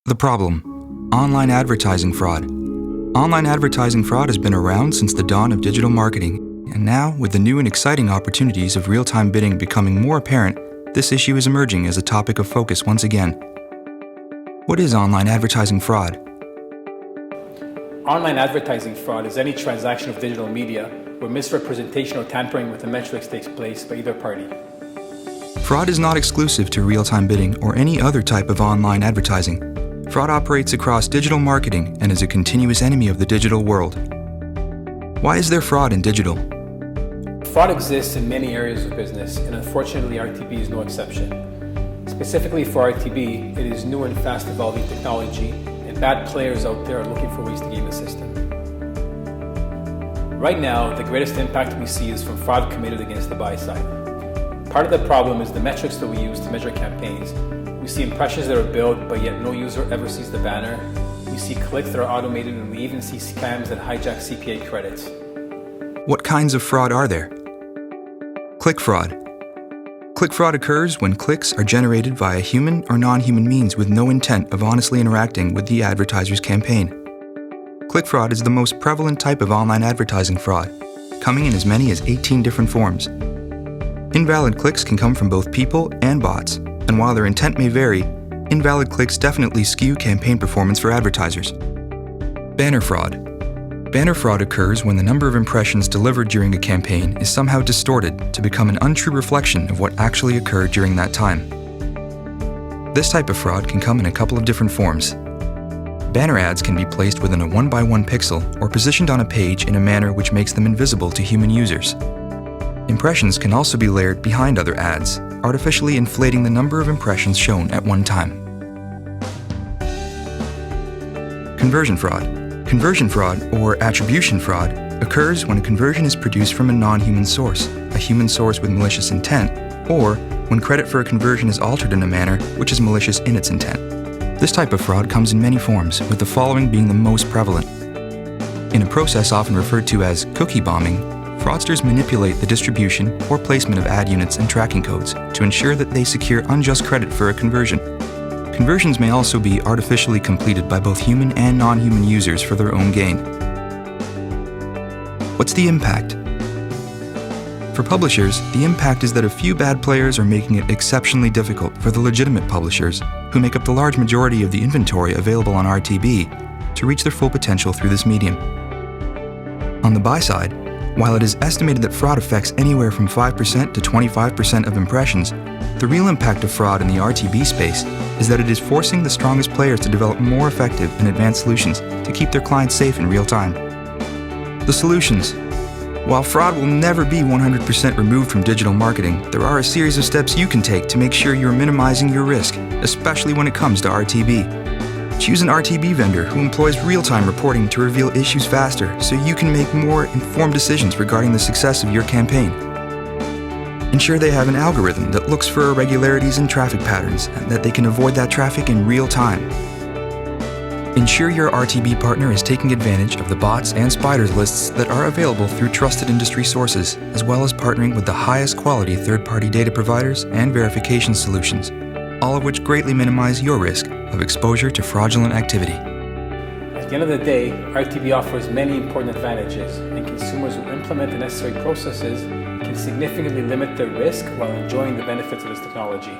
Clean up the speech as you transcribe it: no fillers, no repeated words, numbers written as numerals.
The problem: online advertising fraud. Online advertising fraud has been around since the dawn of digital marketing, and now, with the new and exciting opportunities of real-time bidding becoming more apparent, this issue is emerging as a topic of focus once again. What is online advertising fraud? Online advertising fraud is any transaction of digital media where misrepresentation or tampering with the metrics takes place by either party. Fraud is not exclusive to real-time bidding or any other type of online advertising. Fraud operates across digital marketing and is a continuous enemy of the digital world. Why is there fraud in digital? Fraud exists in many areas of business, and unfortunately RTB is no exception. Specifically for RTB, it is new and fast evolving technology, and bad players out there are looking for ways to game the system. Right now, the greatest impact we see is from fraud committed against the buy side. Part of the problem is the metrics that we use to measure campaigns. We see impressions that are billed, but yet no user ever sees the banner. We see clicks that are automated, and we even see scams that hijack CPA credits. What kinds of fraud are there? Click fraud. Click fraud occurs when clicks are generated via human or non-human means with no intent of honestly interacting with the advertiser's campaign. Click fraud is the most prevalent type of online advertising fraud, coming in as many as 18 different forms. Invalid clicks can come from both people and bots, and while their intent may vary, invalid clicks definitely skew campaign performance for advertisers. Banner fraud. Banner fraud occurs when the number of impressions delivered during a campaign is somehow distorted to become an untrue reflection of what actually occurred during that time. This type of fraud can come in a couple of different forms. Banner ads can be placed within a 1x1 pixel or positioned on a page in a manner which makes them invisible to human users. Impressions can also be layered behind other ads, artificially inflating the number of impressions shown at one time. Conversion fraud. Conversion fraud, or attribution fraud, occurs when a conversion is produced from a non-human source, a human source with malicious intent, or when credit for a conversion is altered in a manner which is malicious in its intent. This type of fraud comes in many forms, with the following being the most prevalent. In a process often referred to as cookie bombing, fraudsters manipulate the distribution or placement of ad units and tracking codes to ensure that they secure unjust credit for a conversion. Conversions may also be artificially completed by both human and non-human users for their own gain. What's the impact? For publishers, the impact is that a few bad players are making it exceptionally difficult for the legitimate publishers, who make up the large majority of the inventory available on RTB, to reach their full potential through this medium. On the buy side, while it is estimated that fraud affects anywhere from 5% to 25% of impressions, the real impact of fraud in the RTB space is that it is forcing the strongest players to develop more effective and advanced solutions to keep their clients safe in real time. The solutions. While fraud will never be 100% removed from digital marketing, there are a series of steps you can take to make sure you're minimizing your risk, especially when it comes to RTB. Choose an RTB vendor who employs real-time reporting to reveal issues faster so you can make more informed decisions regarding the success of your campaign. Ensure they have an algorithm that looks for irregularities in traffic patterns and that they can avoid that traffic in real time. Ensure your RTB partner is taking advantage of the bots and spiders lists that are available through trusted industry sources, as well as partnering with the highest quality third-party data providers and verification solutions, all of which greatly minimize your risk of exposure to fraudulent activity. At the end of the day, RTB offers many important advantages, and consumers who implement the necessary processes can significantly limit their risk while enjoying the benefits of this technology.